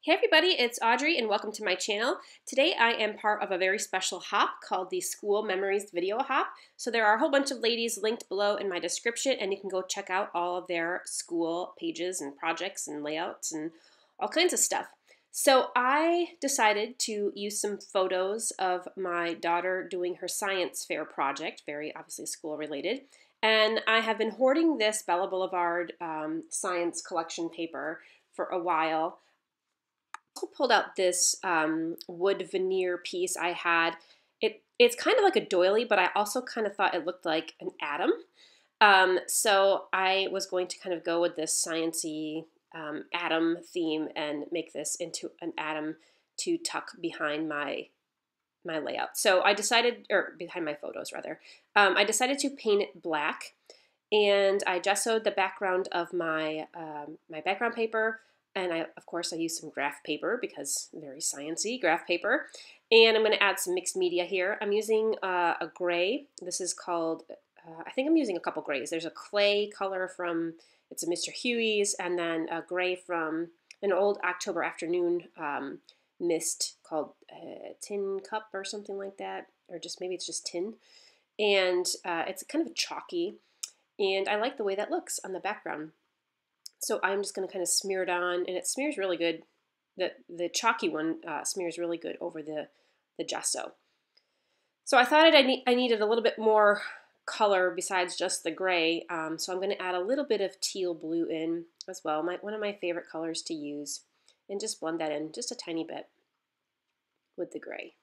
Hey everybody, it's Audrey and welcome to my channel. Today I am part of a very special hop called the School Memories Video Hop. So there are a whole bunch of ladies linked below in my description and you can go check out all of their school pages and projects and layouts and all kinds of stuff. So I decided to use some photos of my daughter doing her science fair project, very obviously school related. And I have been hoarding this Bella Boulevard science collection paper for a while. I pulled out this wood veneer piece I had. It's kind of like a doily, but I also kind of thought it looked like an atom. So I was going to kind of go with this sciencey atom theme and make this into an atom to tuck behind my layout. So I decided, or behind my photos rather, I decided to paint it black, and I gessoed the background of my my background paper. And of course, I used some graph paper because very sciencey graph paper. And I'm going to add some mixed media here. I'm using a gray. This is called, I think I'm using a couple grays. There's a clay color from, it's a Mr. Huey's, and then a gray from an old October afternoon mist called Tin Cup or something like that. Or just, maybe it's just tin. And it's kind of chalky. And I like the way that looks on the background. So I'm just going to kind of smear it on, and it smears really good. The chalky one smears really good over the gesso. So I thought I needed a little bit more color besides just the gray, so I'm going to add a little bit of teal blue in as well, one of my favorite colors to use, and just blend that in just a tiny bit with the gray.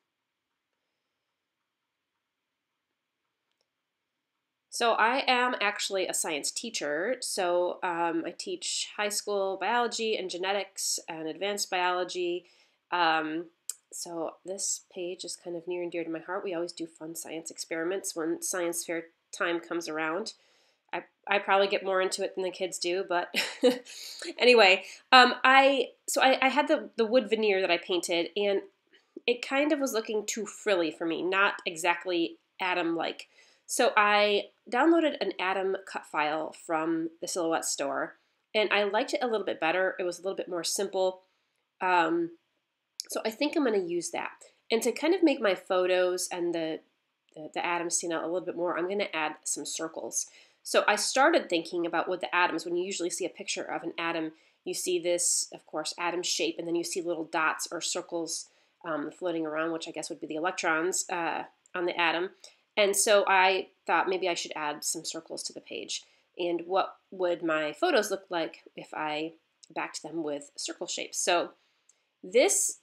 So I am actually a science teacher, so I teach high school biology and genetics and advanced biology. So this page is kind of near and dear to my heart. We always do fun science experiments when science fair time comes around. I probably get more into it than the kids do, but anyway, I had the wood veneer that I painted, and it kind of was looking too frilly for me, not exactly atom-like. So I downloaded an atom cut file from the Silhouette store, and I liked it a little bit better. It was a little bit more simple. So I think I'm going to use that. And to kind of make my photos and the atoms stand out a little bit more, I'm going to add some circles. So I started thinking about with the atoms, when you usually see a picture of an atom, you see this, of course, atom shape, and then you see little dots or circles floating around, which I guess would be the electrons on the atom. And so I thought maybe I should add some circles to the page. And what would my photos look like if I backed them with circle shapes? So this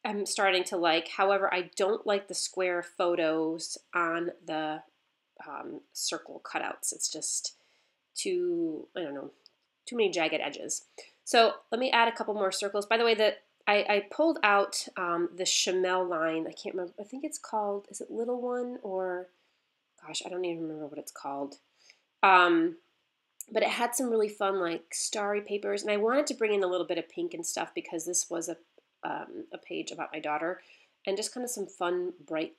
I'm starting to like. However, I don't like the square photos on the circle cutouts. It's just too, I don't know, too many jagged edges. So let me add a couple more circles. By the way, I pulled out the Chamel line. I can't remember. I think it's called, is it Little One or, gosh, I don't even remember what it's called. But it had some really fun, like, starry papers. And I wanted to bring in a little bit of pink and stuff because this was a page about my daughter. And just kind of some fun, bright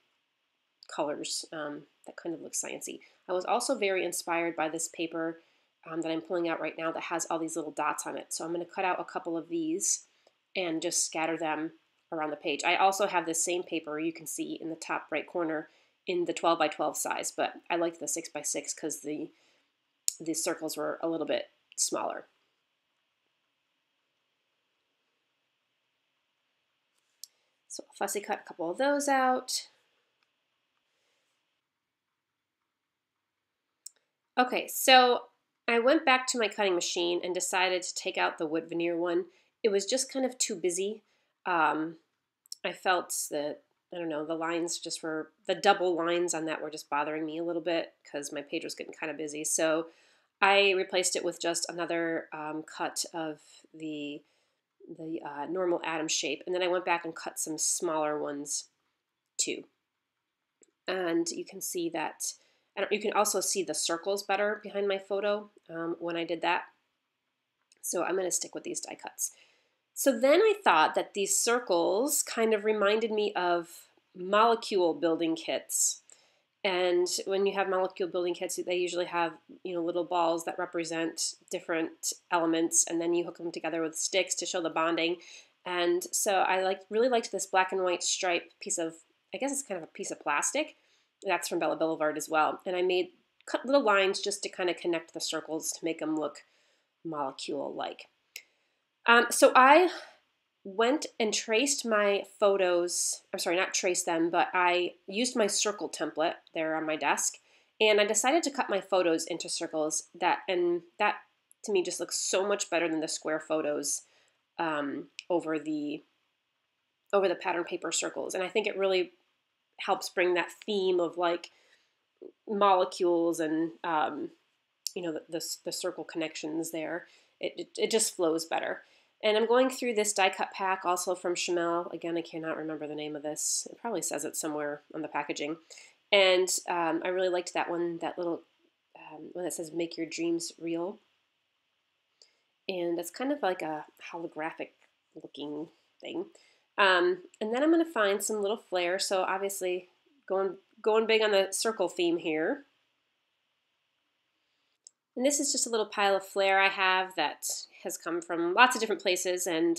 colors that kind of look sciencey. I was also very inspired by this paper that I'm pulling out right now that has all these little dots on it. So I'm going to cut out a couple of these and just scatter them around the page. I also have this same paper you can see in the top right corner in the 12 by 12 size, but I liked the 6 by 6 because the circles were a little bit smaller. So I'll fussy cut a couple of those out. Okay, so I went back to my cutting machine and decided to take out the wood veneer one. It was just kind of too busy. I felt that, I don't know, the lines just were, the double lines on that were just bothering me a little bit because my page was getting kind of busy. So I replaced it with just another cut of the normal atom shape. And then I went back and cut some smaller ones too. And you can see that, you can also see the circles better behind my photo when I did that. So I'm going to stick with these die cuts. So then I thought that these circles kind of reminded me of molecule building kits. And when you have molecule building kits, they usually have, you know, little balls that represent different elements, and then you hook them together with sticks to show the bonding. And so I really liked this black and white stripe piece of, I guess it's kind of a piece of plastic. That's from Bella Boulevard as well. And I made cut little lines just to kind of connect the circles to make them look molecule-like. So I went and traced my photos. I'm sorry, not traced them, but I used my circle template there on my desk, and I decided to cut my photos into circles. That to me just looks so much better than the square photos over the pattern paper circles, and I think it really helps bring that theme of like molecules and the circle connections there. It just flows better. And I'm going through this die cut pack also from Chamel. Again, I cannot remember the name of this. It probably says it somewhere on the packaging. And I really liked that one, that little one that says "Make Your Dreams Real." And it's kind of like a holographic looking thing. And then I'm going to find some little flair. So obviously going big on the circle theme here. And this is just a little pile of flair I have that has come from lots of different places, and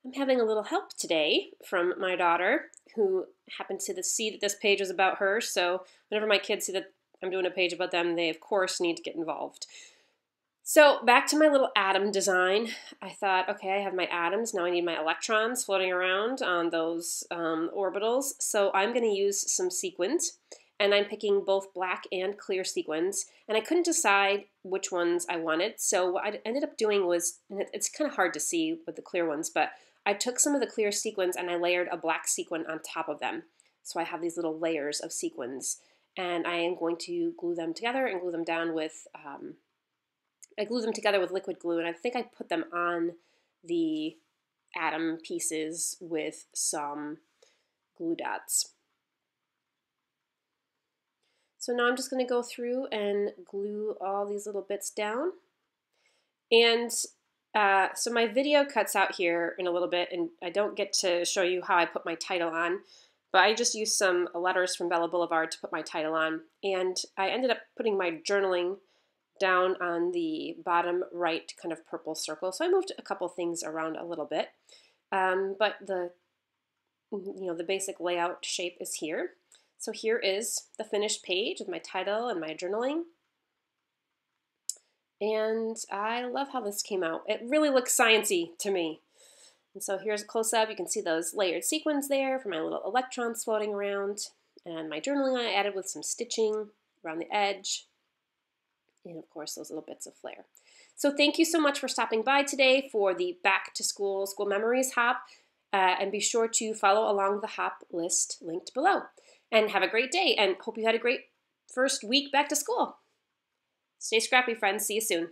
I'm having a little help today from my daughter, who happened to see that this page was about her, so whenever my kids see that I'm doing a page about them, they of course need to get involved. So back to my little atom design. I thought, okay, I have my atoms, now I need my electrons floating around on those orbitals, so I'm going to use some sequins. And I'm picking both black and clear sequins, and I couldn't decide which ones I wanted, so what I ended up doing was, and it's kind of hard to see with the clear ones, but I took some of the clear sequins and I layered a black sequin on top of them. So I have these little layers of sequins, and I am going to glue them together and glue them down with, I glue them together with liquid glue, and I think I put them on the atom pieces with some glue dots. So now I'm just going to go through and glue all these little bits down. And so my video cuts out here in a little bit, and I don't get to show you how I put my title on, but I just used some letters from Bella Boulevard to put my title on. And I ended up putting my journaling down on the bottom right kind of purple circle. So I moved a couple things around a little bit, but the basic layout shape is here. So here is the finished page with my title and my journaling. And I love how this came out. It really looks sciencey to me. And so here's a close-up. You can see those layered sequins there for my little electrons floating around. And my journaling I added with some stitching around the edge. And of course those little bits of flair. So thank you so much for stopping by today for the Back to School Memories Hop. And be sure to follow along the hop list linked below. And have a great day, and hope you had a great first week back to school. Stay scrappy, friends. See you soon.